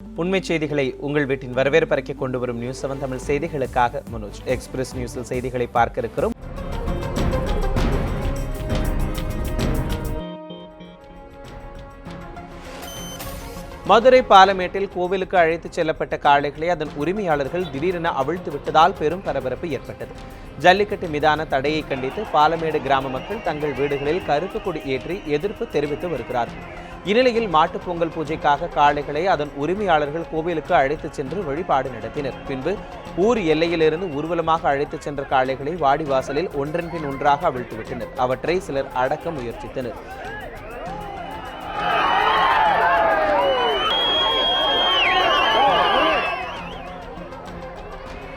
உண்மை செய்திகளை உங்கள் வீட்டின் வரவேற்பறைக்கு கொண்டு வரும் நியூஸ் 7 தமிழ் செய்திகளுக்காக மனோஜ். எக்ஸ்பிரஸ் நியூஸில் செய்திகளை பார்க்க இருக்கிறோம். மதுரை பாலமேட்டில் கோவிலுக்கு அழைத்துச் செல்லப்பட்ட காளைகளை அதன் உரிமையாளர்கள் திடீரென அவிழ்த்து விட்டதால் பெரும் பரபரப்பு ஏற்பட்டது. ஜல்லிக்கட்டு மீதான தடையை கண்டித்து பாலமேடு கிராம மக்கள் தங்கள் வீடுகளில் கருப்பு கொடி ஏற்றி எதிர்ப்பு தெரிவித்து வருகிறார்கள். இந்நிலையில் மாட்டுப் பொங்கல் பூஜைக்காக காளைகளை அதன் உரிமையாளர்கள் கோவிலுக்கு அழைத்துச் சென்று வழிபாடு நடத்தினர். பின்பு ஊர் எல்லையிலிருந்து ஊர்வலமாக அழைத்துச் சென்ற காளைகளை வாடிவாசலில் ஒன்றன் பின் ஒன்றாக அவிழ்த்துவிட்டனர். அவற்றை சிலர் அடக்க முயற்சித்தனர்.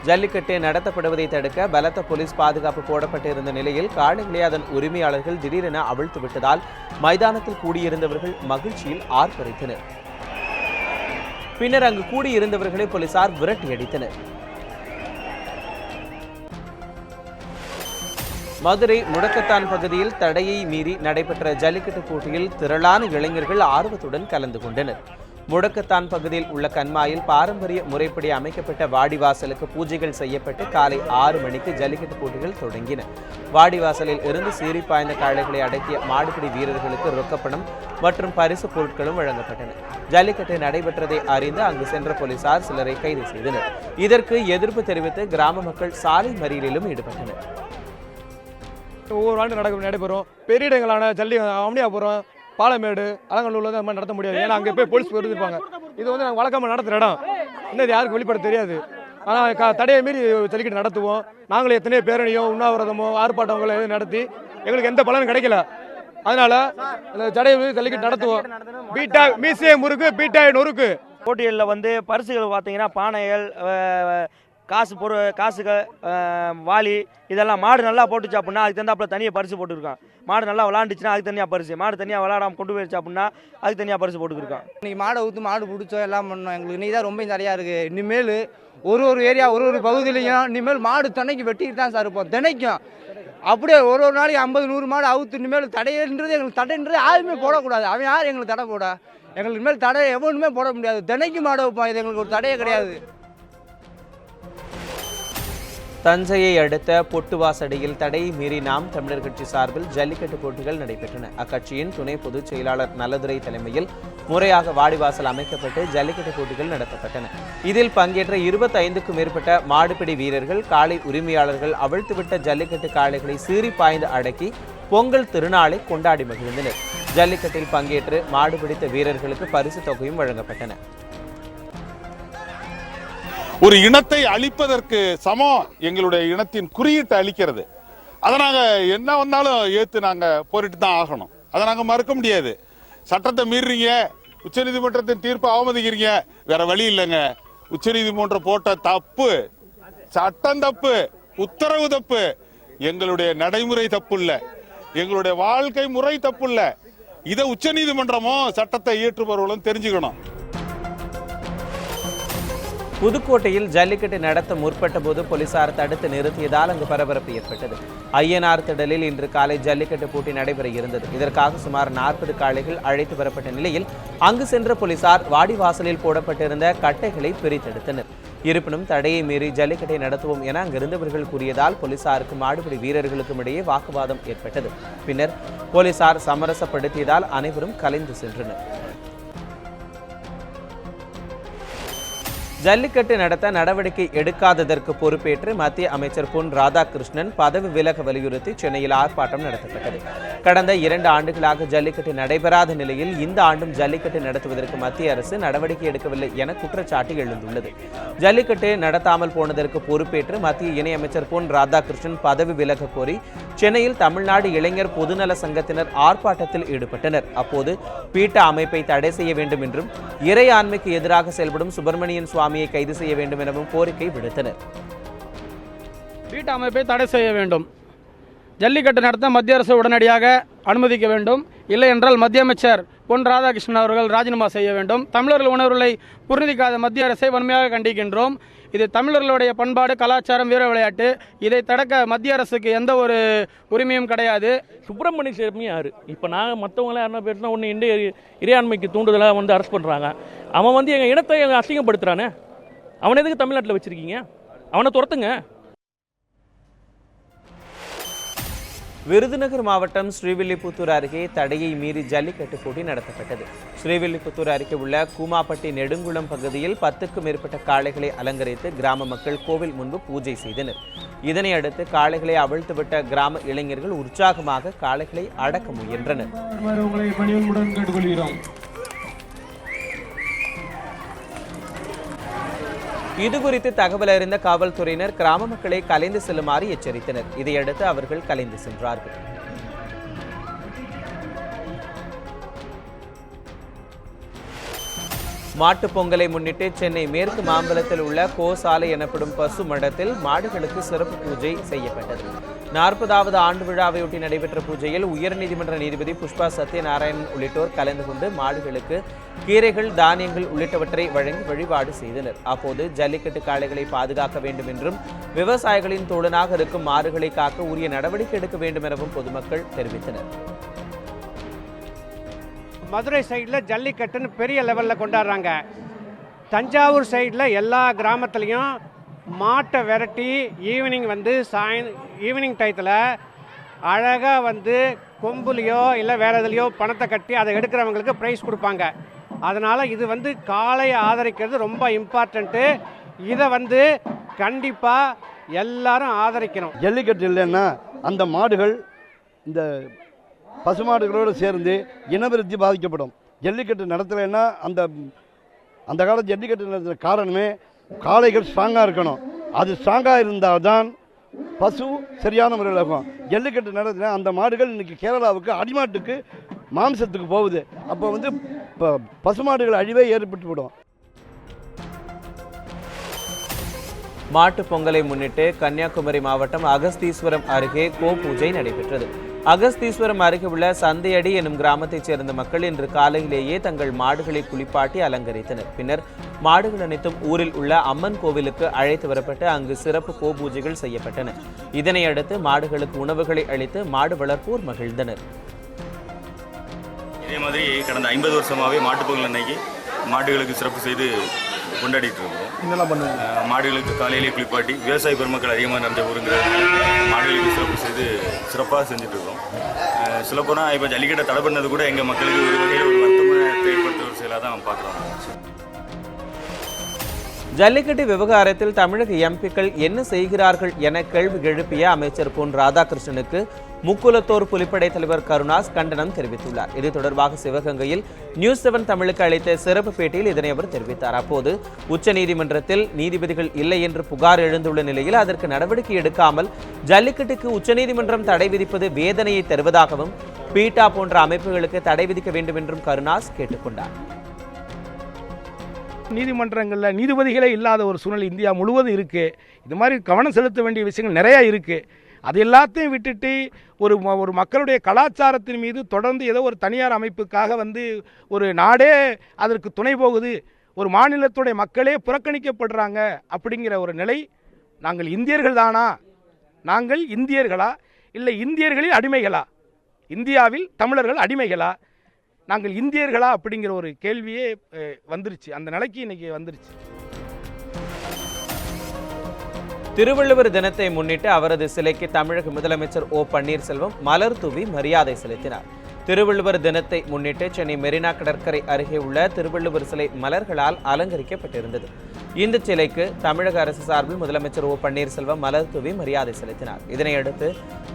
ஜல்லிக்கட்டு நடத்தப்படுவதை தடுக்க பலத்த போலீஸ் பாதுகாப்பு போடப்பட்டிருந்த நிலையில் காளைகளை அதன் உரிமையாளர்கள் திடீரென அவிழ்த்து விட்டதால் மைதானத்தில் கூடியிருந்தவர்கள் மகிழ்ச்சியில் ஆர்ப்பரித்தனர். பின்னர் அங்கு கூடியிருந்தவர்களை போலீசார் விரட்டியடித்தனர். மதுரை முடக்கத்தான் பகுதியில் தடையை மீறி நடைபெற்ற ஜல்லிக்கட்டு போட்டியில் திரளான இளைஞர்கள் ஆர்வத்துடன் கலந்து கொண்டனர். முடக்கத்தான் பகுதியில் உள்ள கண்மாயில் பாரம்பரிய முறைப்படி அமைக்கப்பட்ட வாடிவாசலுக்கு பூஜைகள் செய்யப்பட்டு காலை 6 மணிக்கு ஜல்லிக்கட்டு போட்டிகள் தொடங்கின. வாடிவாசலில் இருந்து சீறி பாய்ந்த காளைகளை அடக்கிய மாடுபிடி வீரர்களுக்கு ரொக்கப்பணம் மற்றும் பரிசு பொருட்களும் வழங்கப்பட்டன. ஜல்லிக்கட்டு நடைபெற்றதை அறிந்து அங்கு சென்ற போலீசார் சிலரை கைது செய்தனர். இதற்கு எதிர்ப்பு தெரிவித்து கிராம மக்கள் சாலை மறியலிலும் ஈடுபட்டனர். ஒவ்வொரு ஆண்டு நடைபெறும். பெரிய இடங்களான அம்னியாபுரம், பாலமேடு, அலங்கநல்லூர்ல தான் மாதிரி நடத்த முடியாது. ஏன்னா அங்கே போய் போலீஸ் இருப்பாங்க. இது வந்து நாங்கள் வழக்கமாக நடத்துகிற இடம். இன்னும் யாருக்கும் வெளிப்பட தெரியாது. ஆனால் தடையை மீறி ஜல்லிக்கட்டு நடத்துவோம். நாங்களும் எத்தனையோ பேரணியோ உண்ணாவிரதமோ ஆர்ப்பாட்டங்களோ எதுவும் நடத்தி எங்களுக்கு எந்த பலனும் கிடைக்கல. அதனால அந்த தடையை மீறி ஜல்லிக்கட்டு நடத்துவோம். பீட்டா மீசிய முறுக்கு, பீட்டாய் நொறுக்கு. போட்டிகளில் வந்து பரிசுகள் பார்த்தீங்கன்னா பானைகள், காசுகள், வாளி, இதெல்லாம் மாடு நல்லா போட்டுச்சு அப்படின்னா அதுக்கு தந்தாப்புல தனியாக பரிசு போட்டுருக்கான். மாடு நல்லா விளாண்டுச்சுன்னா அதுக்கு தனியாக பரிசு, மாடு தனியாக விளாடாமல் கொண்டு போயிடுச்சு அப்படின்னா அதுக்கு தனியாக பரிசு போட்டுருக்கான். இன்னைக்கு மாடை ஊற்று மாடு பிடிச்சோம், எல்லாம் பண்ணோம். எங்களுக்கு இன்னைக்கு தான் ரொம்ப நிறையா இருக்குது. இனிமேல் ஒரு ஏரியா ஒரு பகுதியிலையும் இனிமேல் மாடு தினைக்கு வெட்டிட்டு தான் சார் இருப்போம். தினைக்கும் அப்படியே ஒரு நாளைக்கு 50-100 மாடு அவுத்து. இனிமேல் தடைன்றது எங்களுக்கு தடைன்றது யாருமே போடக்கூடாது. அவன் யார் எங்களுக்கு தடை போட? எங்களுக்கு இனிமேல் தடை எவனுமே போட முடியாது. தினைக்கு மாடு வைப்போம். இது எங்களுக்கு ஒரு தடையே கிடையாது. தஞ்சையை அடுத்த பொட்டுவாசடியில் தடையை மீறி நாம் தமிழர் கட்சி சார்பில் ஜல்லிக்கட்டு போட்டிகள் நடைபெற்றன. அக்கட்சியின் துணை பொதுச் செயலாளர் நல்லதுரை தலைமையில் முறையாக வாடிவாசல் அமைக்கப்பட்டு ஜல்லிக்கட்டு போட்டிகள் நடத்தப்பட்டன. இதில் பங்கேற்ற 25க்கும் மேற்பட்ட மாடுபிடி வீரர்கள், காளை உரிமையாளர்கள் அவிழ்த்துவிட்ட ஜல்லிக்கட்டு காளைகளை சீறி பாய்ந்து அடக்கி பொங்கல் திருநாளை கொண்டாடி மகிழ்ந்தனர். ஜல்லிக்கட்டில் பங்கேற்று மாடு பிடித்த வீரர்களுக்கு பரிசு தொகையும் வழங்கப்பட்டன. ஒரு இனத்தை அழிப்பதற்கு சமம் எங்களுடைய இனத்தின் குறியீட்டை அழிக்கிறது. அதை நாங்கள் என்ன வந்தாலும் ஏற்று நாங்கள் போரிட்டு தான் ஆகணும். அதை நாங்கள் மறுக்க முடியாது. சட்டத்தை மீறுறீங்க, உச்சநீதிமன்றத்தின் தீர்ப்பை அவமதிக்கிறீங்க, வேற வழி இல்லைங்க. உச்சநீதிமன்றம் போட்ட தப்பு, சட்டம் தப்பு, உத்தரவு தப்பு, எங்களுடைய நடைமுறை தப்பு இல்லை, எங்களுடைய வாழ்க்கை முறை தப்பு இல்லை. இதை உச்சநீதிமன்றமும் சட்டத்தை இயற்றுபவர்களும் தெரிஞ்சுக்கணும். புதுக்கோட்டையில் ஜல்லிக்கட்டு நடத்த முற்பட்ட போது போலீசார் தடுத்து நிறுத்தியதால் அங்கு பரபரப்பு ஏற்பட்டது. ஐயனார் திடலில் இன்று காலை ஜல்லிக்கட்டு போட்டி நடைபெற இருந்தது. இதற்காக சுமார் 40 காளைகள் அழைத்து வரப்பட்ட நிலையில் அங்கு சென்ற போலீசார் வாடிவாசலில் போடப்பட்டிருந்த கட்டைகளை பிரித்தெடுத்தனர். இருப்பினும் தடையை மீறி ஜல்லிக்கட்டை நடத்துவோம் என அங்கிருந்தவர்கள் கூறியதால் போலீசாருக்கும் மாடுபிடி வீரர்களுக்கும் இடையே வாக்குவாதம் ஏற்பட்டது. பின்னர் போலீசார் சமரசப்படுத்தியதால் அனைவரும் கலைந்து சென்றனர். ஜல்லிக்கட்டு நடத்த நடவடிக்கை எடுக்காததற்கு பொறுப்பேற்று மத்திய அமைச்சர் பொன் ராதாகிருஷ்ணன் பதவி விலக வலியுறுத்தி சென்னையில் ஆர்ப்பாட்டம் நடத்தப்பட்டது. கடந்த 2 ஆண்டுகளாக ஜல்லிக்கட்டு நடைபெறாத நிலையில் இந்த ஆண்டும் ஜல்லிக்கட்டு நடத்துவதற்கு மத்திய அரசு நடவடிக்கை எடுக்கவில்லை என குற்றச்சாட்டு எழுந்துள்ளது. ஜல்லிக்கட்டு நடத்தாமல் போனதற்கு பொறுப்பேற்று மத்திய இணையமைச்சர் பொன் ராதாகிருஷ்ணன் பதவி விலக கோரி சென்னையில் தமிழ்நாடு இளைஞர் பொதுநல சங்கத்தினர் ஆர்ப்பாட்டத்தில் ஈடுபட்டனர். அப்போது பீட்டா அமைப்பை தடை செய்ய வேண்டும் என்றும் இறையாண்மைக்கு எதிராக செயல்படும் சுப்பிரமணியன் சுவாமி கைது செய்ய வேண்டும் எனவும் கோரிக்கை விடுத்தனர். பீட்டா அமைப்பை தடை செய்ய வேண்டும். ஜல்லிக்கட்டு நடத்த மத்திய அரசு உடனடியாக அனுமதிக்க வேண்டும். இல்லை என்றால் மத்திய அமைச்சர் பொன் ராதாகிருஷ்ணன் அவர்கள் ராஜினாமா செய்ய வேண்டும். தமிழர்கள் உணர்வுகளை புரிந்திக்காத மத்திய அரசை வன்மையாக கண்டிக்கின்றோம். இது தமிழர்களுடைய பண்பாடு, கலாச்சாரம், வீர விளையாட்டு. இதை தடுக்க மத்திய அரசுக்கு எந்த ஒரு உரிமையும் கிடையாது. சுப்பிரமணிய சாமி யார்? இப்போ நாங்கள் மற்றவங்களாம் யாருன்னா பேசினா ஒன்று இந்திய இறையாண்மைக்கு தூண்டுதலாக வந்து அரெஸ்ட் பண்ணுறாங்க. அவன் எங்கள் இனத்தை அசிங்கப்படுத்துகிறானே, அவனை எதுக்கு தமிழ்நாட்டில் வச்சுருக்கீங்க? அவனை துரத்துங்க. விருதுநகர் மாவட்டம் ஸ்ரீவில்லிபுத்தூர் அருகே தடையை மீறி ஜல்லிக்கட்டு போட்டி நடத்தப்பட்டது. ஸ்ரீவில்லிபுத்தூர் அருகே உள்ள கூமாப்பட்டி நெடுங்குளம் பகுதியில் 10க்கும் மேற்பட்ட காளைகளை அலங்கரித்து கிராம மக்கள் கோவில் முன்பு பூஜை செய்தனர். இதனை அடுத்து காளைகளை அவிழ்த்துவிட்ட கிராம இளைஞர்கள் உற்சாகமாக காளைகளை அடக்க முயன்றனர். இதுகுறித்து தகவல் அறிந்த காவல்துறையினர் கிராம மக்களை கலைந்து செல்லுமாறு எச்சரித்தனர். இதையடுத்து அவர்கள் கலைந்து சென்றார்கள். மாட்டுப் பொங்கலை முன்னிட்டு சென்னை மேற்கு மாம்பலத்தில் உள்ள கோசாலை எனப்படும் பசு மடத்தில் மாடுகளுக்கு சிறப்பு பூஜை செய்யப்பட்டது. 40வது ஆண்டு விழாவையொட்டி நடைபெற்ற பூஜையில் உயர்நீதிமன்ற நீதிபதி புஷ்பா சத்யநாராயணன் உள்ளிட்டோர் கலந்து கொண்டு மாடுகளுக்கு கீரைகள், தானியங்கள் உள்ளிட்டவற்றை வழங்கி வழிபாடு செய்தனர். அப்போது ஜல்லிக்கட்டு காளைகளை பாதுகாக்க வேண்டும் என்றும் விவசாயிகளின் தோழனாக இருக்கும் மாடுகளை காக்க உரிய நடவடிக்கை எடுக்க வேண்டும் எனவும் பொதுமக்கள் தெரிவித்தனர். மதுரை சைடில் ஜல்லிக்கட்டுன்னு பெரிய லெவலில் கொண்டாடுறாங்க. தஞ்சாவூர் சைடில் எல்லா கிராமத்துலேயும் மாட்டை விரட்டி ஈவினிங் டயத்தில் அழகாக கொம்புலையோ இல்லை வேறு எதுலையோ பணத்தை கட்டி அதை எடுக்கிறவங்களுக்கு ப்ரைஸ் கொடுப்பாங்க. அதனால் இது காளையை ஆதரிக்கிறது ரொம்ப இம்பார்ட்டண்ட்டு. இதை கண்டிப்பாக எல்லாரும் ஆதரிக்கணும். ஜல்லிக்கட்டு இல்லைன்னா அந்த மாடுகள் இந்த பசுமாடுகளோடு சேர்ந்து இனவிருத்தி பாதிக்கப்படும். ஜல்லிக்கட்டு நடத்தலைன்னா அந்த காலத்து ஜல்லிக்கட்டு நடத்துகிற காரணமே காளைகள் ஸ்ட்ராங்காக இருக்கணும். அது ஸ்ட்ராங்காக இருந்தால் தான் பசு சரியான முறையில் இருக்கும். ஜல்லிக்கட்டு நடத்தினா அந்த மாடுகள் இன்றைக்கி கேரளாவுக்கு அடிமாட்டுக்கு மாம்சத்துக்கு போகுது. அப்போ பசுமாடுகள் அழிவே ஏற்பட்டு விடும். மாட்டுப் பொங்கலை முன்னிட்டு கன்னியாகுமரி மாவட்டம் அகஸ்தீஸ்வரம் அருகே பூஜை நடைபெற்றது. அகஸ்தீஸ்வரம் அருகே உள்ள சந்தையடி எனும் கிராமத்தைச் சேர்ந்த மக்கள் இன்று காலையிலேயே தங்கள் மாடுகளை குளிப்பாட்டி அலங்கரித்தனர். பின்னர் மாடுகள் அனைத்தும் ஊரில் உள்ள அம்மன் கோவிலுக்கு அழைத்து வரப்பட்டு அங்கு சிறப்பு பூஜைகள் செய்யப்பட்டன. இதனையடுத்து மாடுகளுக்கு உணவுகளை அளித்து மாடு வளர்ப்போர் மகிழ்ந்தனர். இதே மாதிரி கடந்த 50 வருஷமாகவே மாட்டுப்பொங்கல் அன்னைக்கு மாடுகளுக்கு சிறப்பு செய்து கொண்டாடிட்டு இருக்கோம். மாடுகளுக்கு காலையிலே குளிப்பாட்டி விவசாய பெருமக்கள் அதிகமாக நிறைஞ்ச ஊருங்கிறதுனால மாடுகளுக்கு சிறப்பு செய்து சிறப்பாக செஞ்சுட்டு இருக்கோம். சொல்லப்போனால் இப்போ ஜல்லிக்கட்டை தடை பண்ணது கூட எங்கள் மக்களுக்கு ஒரு வகையில் ஒரு வருத்தமாக ஏற்படுத்த ஒரு செயலாக தான் பார்க்குறோம். ஜல்லிக்கட்டு விவகாரத்தில் தமிழக எம்பிக்கள் என்ன செய்கிறார்கள் என கேள்வி எழுப்பிய அமைச்சர் பொன் ராதாகிருஷ்ணனுக்கு முக்குலத்தோர் புலிப்படை தலைவர் கருணாஸ் கண்டனம் தெரிவித்துள்ளார். இது தொடர்பாக சிவகங்கையில் நியூஸ் 7 தமிழுக்கு அளித்த சிறப்பு பேட்டியில் இதனை அவர் தெரிவித்தார். அப்போது உச்சநீதிமன்றத்தில் நீதிபதிகள் இல்லை என்று புகார் எழுந்துள்ள நிலையில் அதற்கு நடவடிக்கை எடுக்காமல் ஜல்லிக்கட்டுக்கு உச்சநீதிமன்றம் தடை விதிப்பது வேதனையை தருவதாகவும் பீட்டா போன்ற அமைப்புகளுக்கு தடை விதிக்க வேண்டும் என்றும் கருணாஸ் கேட்டுக்கொண்டார். நீதிமன்றங்களில் நீதிபதிகளே இல்லாத ஒரு சூழ்நிலை இந்தியா முழுவதும் இருக்குது. இது மாதிரி கவனம் செலுத்த வேண்டிய விஷயங்கள் நிறையா இருக்குது. அது எல்லாத்தையும் விட்டுட்டு ஒரு மக்களுடைய கலாச்சாரத்தின் மீது தொடர்ந்து ஏதோ ஒரு தனியார் அமைப்புக்காக ஒரு நாடே அதற்கு துணை போகுது, ஒரு மாநிலத்துடைய மக்களே புறக்கணிக்கப்படுறாங்க அப்படிங்கிற ஒரு நிலை. நாங்கள் இந்தியர்கள் தானா? நாங்கள் இந்தியர்களா இல்லை இந்தியர்களில் அடிமைகளா? இந்தியாவில் தமிழர்கள் அடிமைகளா? நாங்கள் இந்தியர்களா அப்படிங்கிற ஒரு கேள்வியே வந்துருச்சு. அந்த நிலைக்கு இன்னைக்கு வந்துருச்சு. திருவள்ளுவர் தினத்தை முன்னிட்டு அவரது சிலைக்கு தமிழக முதலமைச்சர் ஓ பன்னீர்செல்வம் மலர் தூவி மரியாதை செலுத்தினார். திருவள்ளுவர் தினத்தை முன்னிட்டு சென்னை மெரினா கடற்கரை அருகே உள்ள திருவள்ளுவர் சிலை மலர்களால் அலங்கரிக்கப்பட்டிருந்தது. இந்த சிலைக்கு தமிழக அரசு சார்பில் முதலமைச்சர் ஓ பன்னீர்செல்வம் மலர் தூவி மரியாதை செலுத்தினார். இதனையடுத்து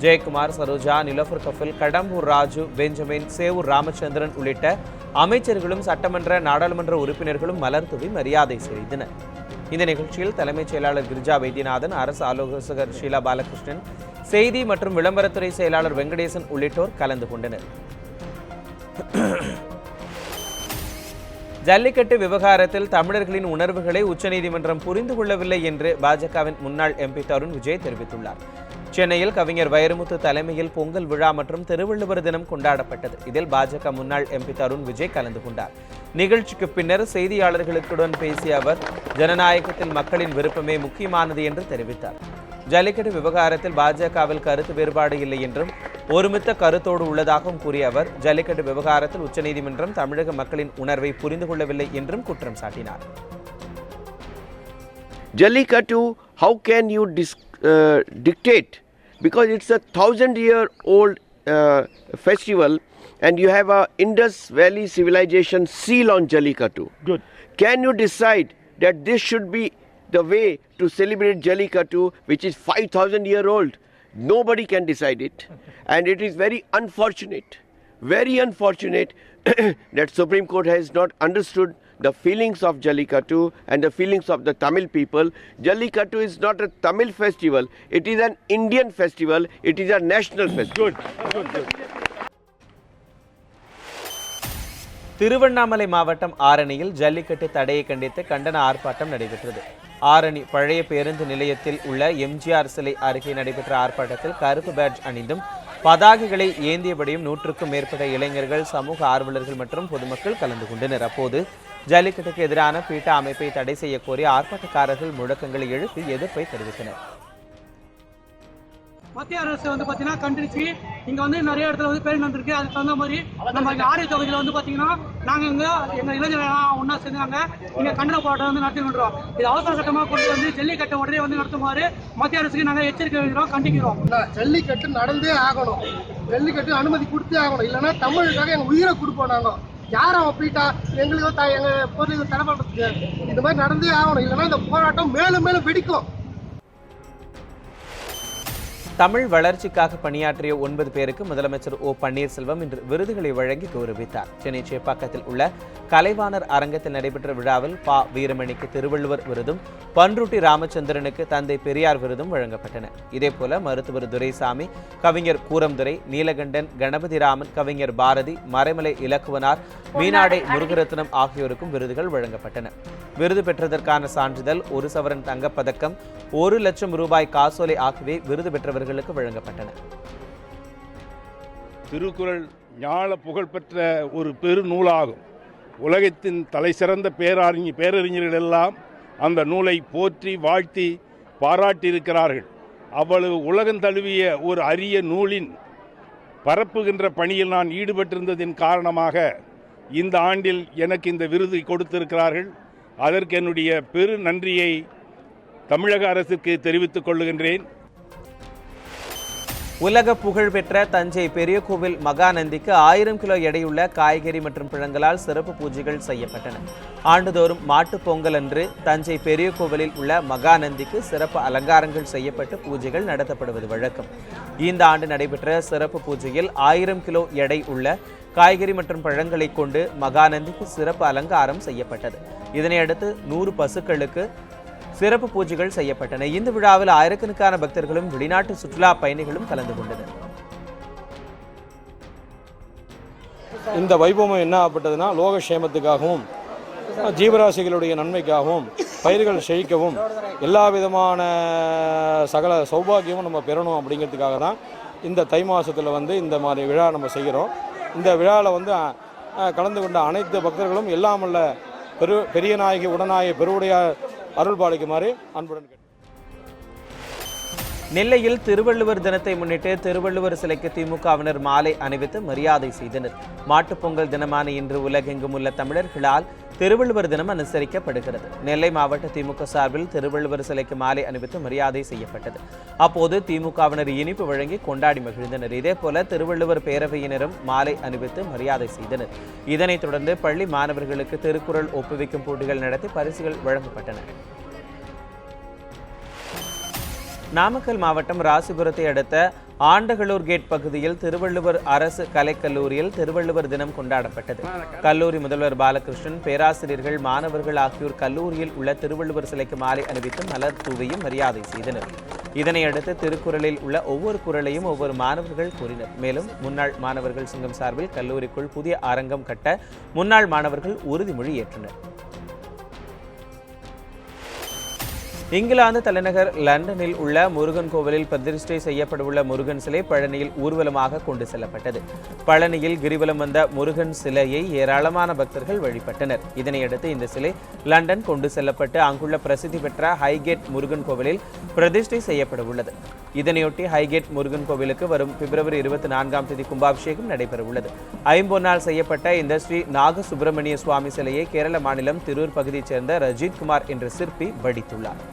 ஜெயக்குமார், சரோஜா, நிலோஃபர் கபில், கடம்பூர் ராஜு, பெஞ்சமின், சேவூர் ராமச்சந்திரன் உள்ளிட்ட அமைச்சர்களும் சட்டமன்ற நாடாளுமன்ற உறுப்பினர்களும் மலர் தூவி மரியாதை செய்தனர். இந்த நிகழ்ச்சியில் தலைமைச் செயலாளர் கிரிஜா வைத்தியநாதன், அரசு ஆலோசகர் ஷீலா பாலகிருஷ்ணன், செய்தி மற்றும் விளம்பரத்துறை செயலாளர் வெங்கடேசன் உள்ளிட்டோர் கலந்து கொண்டனர். ஜல்லிக்கட்டு விவகாரத்தில் தமிழர்களின் உணர்வுகளை உச்சநீதிமன்றம் புரிந்து கொள்ளவில்லை என்று பாஜகவின் முன்னாள் எம்பி தருண் விஜய் தெரிவித்துள்ளார். சென்னையில் கவிஞர் வைரமுத்து தலைமையில் பொங்கல் விழா மற்றும் திருவள்ளுவர் தினம் கொண்டாடப்பட்டது. இதில் பாஜக முன்னாள் எம்பி தருண் விஜய் கலந்து கொண்டார். நிகழ்ச்சிக்கு பின்னர் செய்தியாளர்களுடன் பேசிய அவர், ஜனநாயகத்தில் மக்களின் விருப்பமே முக்கியமானது என்று தெரிவித்தார். ஜல்லிக்கட்டு விவகாரத்தில் பாஜகவில் கருத்து வேறுபாடு இல்லை என்றும் ஒருமித்த கருத்தோடு உள்ளதாகவும் கூறிய அவர், ஜல்லிக்கட்டு விவகாரத்தில் உச்சநீதிமன்றம் தமிழக மக்களின் உணர்வை புரிந்து கொள்ளவில்லை என்றும் குற்றம் சாட்டினார். Jallikattu, how can you dictate? Because it's a 1,000-year-old festival, and you have a Indus Valley civilization seal on Jallikattu. Good. Can you decide that this should be the way to celebrate Jallikattu, which is 5,000-year-old? Nobody can decide it, and it is very unfortunate that Supreme Court has not understood the feelings of Jallikattu and the feelings of the Tamil people. Jallikattu is not a Tamil festival, it is an Indian festival, it is a national festival. Good. Tiruvannamalai மாவட்டம் ஆரணியில் ஜல்லிக்கட்டு தடையை கண்டித்து கண்டன ஆர்ப்பாட்டம் நடைபெற்றது. ஆரணி பழைய பேருந்து நிலையத்தில் உள்ள எம்ஜிஆர் சிலை அருகே நடைபெற்ற ஆர்ப்பாட்டத்தில் கருப்பு பேட்ஜ் அணிந்தும் பதாகைகளை ஏந்தியபடியும் 100க்கும் மேற்பட்ட இளைஞர்கள், சமூக ஆர்வலர்கள் மற்றும் பொதுமக்கள் கலந்து கொண்டனர். அப்போது ஜல்லிக்கட்டுக்கு எதிரான பீட்டா அமைப்பை தடை செய்ய கோரி ஆர்ப்பாட்டக்காரர்கள் முழக்கங்களை எழுப்பி எதிர்ப்பை தெரிவித்தனர். மத்திய அரசு பார்த்தீங்கன்னா கண்டிச்சு இங்கே நிறைய இடத்துல பேர் நடந்திருக்கு. அதுக்கு தகுந்த மாதிரி நம்ம ஆரிய தொகுதியில் பார்த்தீங்கன்னா நாங்கள் எங்கள் இளைஞர்கள் ஒன்றா சேர்ந்தாங்க இங்கே கண்டன போராட்டம் நடத்தி கொண்டுறோம். இது அவசர சட்டமாக கொண்டு ஜல்லிக்கட்டை உடனே நடத்துமாறு மத்திய அரசுக்கு நாங்கள் எச்சரிக்கை வைக்கிறோம், கண்டிக்கிறோம். ஜல்லிக்கட்டு நடந்தே ஆகணும், ஜல்லிக்கட்டு அனுமதி கொடுத்தே ஆகணும். இல்லைன்னா தமிழுக்காக எங்கள் உயிரை கொடுப்போம். நாங்கள் யாரும் அப்படிட்டா எங்களுக்கு எங்கள் பொருளுக்கு தடை பண்ணுறதுக்கு இந்த மாதிரி நடந்தே ஆகணும். இல்லைன்னா இந்த போராட்டம் மேலும் மேலும் வெடிக்கும். தமிழ் வளர்ச்சிக்காக பணியாற்றிய 9 பேருக்கு முதலமைச்சர் ஓ பன்னீர்செல்வம் இன்று விருதுகளை வழங்கி கௌரவித்தார். சென்னை சேப்பாக்கத்தில் உள்ள கலைவாணர் அரங்கத்தில் நடைபெற்ற விழாவில் பா வீரமணிக்கு திருவள்ளுவர் விருதும், பன்ருட்டி ராமச்சந்திரனுக்கு தந்தை பெரியார் விருதும் வழங்கப்பட்டன. இதேபோல மருத்துவர் துரைசாமி, கவிஞர் கூரம்துரை, நீலகண்டன், கணபதிராமன், கவிஞர் பாரதி, மறைமலை இலக்குவனார், மீனாடை முருகரத்னம் ஆகியோருக்கும் விருதுகள் வழங்கப்பட்டன. விருது பெற்றதற்கான சான்றிதழ், 1 சவரன் தங்கப்பதக்கம், 1 லட்சம் ரூபாய் காசோலை ஆகியவை விருது பெற்றவர்களுக்கு வழங்கப்பட்டன. திருக்குறள் ஞான புகழ்பெற்ற ஒரு பெரு நூலாகும். உலகத்தின் தலைசிறந்த பேரறிஞர்கள் எல்லாம் அந்த நூலை போற்றி வாழ்த்தி பாராட்டியிருக்கிறார்கள். அவ்வளவு உலகம் தழுவிய ஒரு அரிய நூலின் பரப்புகின்ற பணியில் நான் ஈடுபட்டிருந்ததின் காரணமாக இந்த ஆண்டில் எனக்கு இந்த விருது கொடுத்திருக்கிறார்கள். அதற்கு என்னுடைய பெரு நன்றியை தமிழக அரசுக்கு தெரிவித்துக் கொள்ளுகின்றேன். உலக புகழ்பெற்ற தஞ்சை பெரிய கோவில் மகாநந்திக்கு 1000 கிலோ எடையுள்ள காய்கறி மற்றும் பழங்களால் சிறப்பு பூஜைகள் செய்யப்பட்டன. ஆண்டுதோறும் மாட்டுப் பொங்கல் அன்று தஞ்சை பெரிய கோவிலில் உள்ள மகாநந்திக்கு சிறப்பு அலங்காரங்கள் செய்யப்பட்டு பூஜைகள் நடத்தப்படுவது வழக்கம். இந்த ஆண்டு நடைபெற்ற சிறப்பு பூஜையில் 1000 கிலோ எடை உள்ள காய்கறி மற்றும் பழங்களை கொண்டு மகாநந்திக்கு சிறப்பு அலங்காரம் செய்யப்பட்டது. இதனையடுத்து 100 பசுக்களுக்கு சிறப்பு பூஜைகள் செய்யப்பட்டன. இந்த விழாவில் ஆயிரக்கணக்கான பக்தர்களும் வெளிநாட்டு சுற்றுலா பயணிகளும் கலந்து கொண்டனர். இந்த வைபவம் என்ன ஆகப்பட்டதுன்னா, லோக சேமத்துக்காகவும் ஜீவராசிகளுடைய நன்மைக்காகவும் பயிர்கள் செழிக்கவும் எல்லா விதமான சகல சௌபாகியமும் நம்ம பெறணும் அப்படிங்கிறதுக்காக தான் இந்த தை மாதத்தில் இந்த மாதிரி விழா நம்ம செய்கிறோம். இந்த விழாவில் கலந்து கொண்ட அனைத்து பக்தர்களும் எல்லாமல்ல பெரிய நாயகி உடனாய பெருவுடையார் அருள் பாலிக்குமாறு அன்புடன். நெல்லையில் திருவள்ளுவர் தினத்தை முன்னிட்டு திருவள்ளுவர் சிலைக்கு திமுகவினர் மாலை அணிவித்து மரியாதை செய்தனர். மாட்டுப்பொங்கல் தினமான இன்று உலகெங்கும் உள்ள தமிழர்களால் திருவள்ளுவர் தினம் அனுசரிக்கப்படுகிறது. நெல்லை மாவட்ட திமுக சார்பில் திருவள்ளுவர் சிலைக்கு மாலை அணிவித்து மரியாதை செய்யப்பட்டது. அப்போது திமுகவினர் இனிப்பு வழங்கி கொண்டாடி மகிழ்ந்தனர். இதேபோல திருவள்ளுவர் பேரவையினரும் மாலை அணிவித்து மரியாதை செய்தனர். இதனைத் தொடர்ந்து பள்ளி மாணவர்களுக்கு திருக்குறள் ஒப்புவிக்கும் போட்டிகள் நடத்தி பரிசுகள் வழங்கப்பட்டன. நாமக்கல் மாவட்டம் ராசிபுரத்தை அடுத்த ஆண்டகளூர் கேட் பகுதியில் திருவள்ளுவர் அரசு கலைக்கல்லூரியில் திருவள்ளுவர் தினம் கொண்டாடப்பட்டது. கல்லூரி முதல்வர் பாலகிருஷ்ணன், பேராசிரியர்கள், மாணவர்கள் ஆகியோர் கல்லூரியில் உள்ள திருவள்ளுவர் சிலைக்கு மாலை அணிவித்து மலர் தூவியும் மரியாதை செய்தனர். இதனையடுத்து திருக்குறளில் உள்ள ஒவ்வொரு குறளையும் ஒவ்வொரு மாணவர்கள் கூறினர். மேலும் முன்னாள் மாணவர்கள் சங்கம் சார்பில் கல்லூரிக்குள் புதிய அரங்கம் கட்ட முன்னாள் மாணவர்கள் உறுதிமொழி ஏற்றனர். இங்கிலாந்து தலைநகர் லண்டனில் உள்ள முருகன் கோவிலில் பிரதிஷ்டை செய்யப்பட்டுள்ள முருகன் சிலை பழனியில் ஊர்வலமாக கொண்டு செல்லப்பட்டது. பழனியில் கிரிவலம் வந்த முருகன் சிலையை ஏராளமான பக்தர்கள் வழிபட்டனர். இதனையடுத்து இந்த சிலை லண்டன் கொண்டு செல்லப்பட்டு அங்குள்ள பிரசித்தி பெற்ற ஹைகேட் முருகன் கோவிலில் பிரதிஷ்டை செய்யப்பட உள்ளது. இதனையொட்டி ஹைகேட் முருகன் கோவிலுக்கு வரும் பிப்ரவரி 24ஆம் தேதி கும்பாபிஷேகம் நடைபெற உள்ளது. ஐம்பொன்னால் செய்யப்பட்ட இந்த ஸ்ரீ நாக சுப்பிரமணிய சுவாமி சிலையை கேரள மாநிலம் திருூர் பகுதியைச் சேர்ந்த ரஜித் குமார் என்ற சிற்பி வடித்துள்ளார்.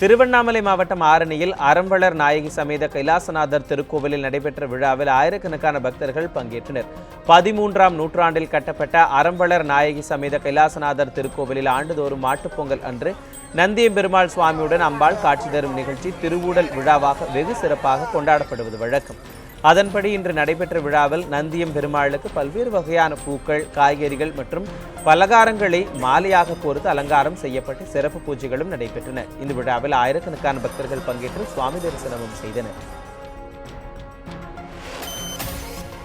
திருவண்ணாமலை மாவட்டம் ஆரணியில் அறம்வளர் நாயகி சமேத கைலாசநாதர் திருக்கோவிலில் நடைபெற்ற விழாவில் ஆயிரக்கணக்கான பக்தர்கள் பங்கேற்றனர். 13ஆம் நூற்றாண்டில் கட்டப்பட்ட அறம்வளர் நாயகி சமேத கைலாசநாதர் திருக்கோவிலில் ஆண்டுதோறும் மாட்டுப்பொங்கல் அன்று நந்தியம்பெருமாள் சுவாமியுடன் அம்பாள் காட்சி தரும் நிகழ்ச்சி திருவூடல் விழாவாக வெகு சிறப்பாக கொண்டாடப்படுவது வழக்கம். அதன்படி இன்று நடைபெற்ற விழாவில் நந்தியம் பெருமாளுக்கு பல்வேறு வகையான பூக்கள், காய்கறிகள் மற்றும் பலகாரங்களை மாலையாக கோர்த்து அலங்காரம் செய்யப்பட்டு சிறப்பு பூஜைகளும் நடைபெற்றன. இந்த விழாவில் ஆயிரக்கணக்கான பக்தர்கள் பங்கேற்று சுவாமி தரிசனமும் செய்தனர்.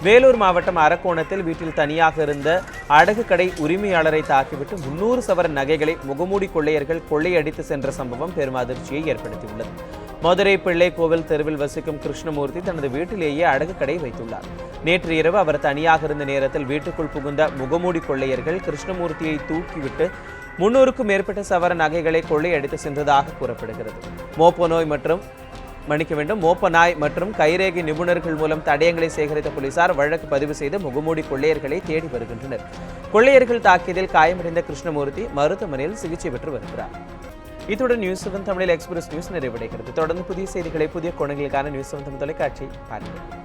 வேலூர் மாவட்டம் அரக்கோணத்தில் வீட்டில் தனியாக இருந்த அடகு கடை உரிமையாளரை தாக்கிவிட்டு 300 சவரன் நகைகளை முகமூடி கொள்ளையர்கள் கொள்ளையடித்து சென்ற சம்பவம் பெரும் அதிர்ச்சியை ஏற்படுத்தியுள்ளது. மதுரை பிள்ளை கோவில் தெருவில் வசிக்கும் கிருஷ்ணமூர்த்தி தனது வீட்டிலேயே அடகு கடை வைத்துள்ளார். நேற்று இரவு அவர் தனியாக இருந்த நேரத்தில் வீட்டுக்குள் புகுந்த முகமூடி கொள்ளையர்கள் கிருஷ்ணமூர்த்தியை தூக்கிவிட்டு 300க்கும் மேற்பட்ட சவர நகைகளை கொள்ளையடித்து சென்றதாக கூறப்படுகிறது. மோப்ப நாய் மற்றும் கைரேகை நிபுணர்கள் மூலம் தடயங்களை சேகரித்த போலீசார் வழக்கு பதிவு செய்து முகமூடி கொள்ளையர்களை தேடி வருகின்றனர். கொள்ளையர்கள் தாக்கியதில் காயமடைந்த கிருஷ்ணமூர்த்தி மருத்துவமனையில் சிகிச்சை பெற்று வருகிறார். இத்துடன் நியூஸ் 7 தமிழில் எக்ஸ்பிரஸ் நியூஸ் நிறைவடைகிறது. தொடர்ந்து புதிய செய்திகளை புதிய கோணங்களுக்கான நியூஸ் 7 தொலைக்காட்சி பாருங்கள்.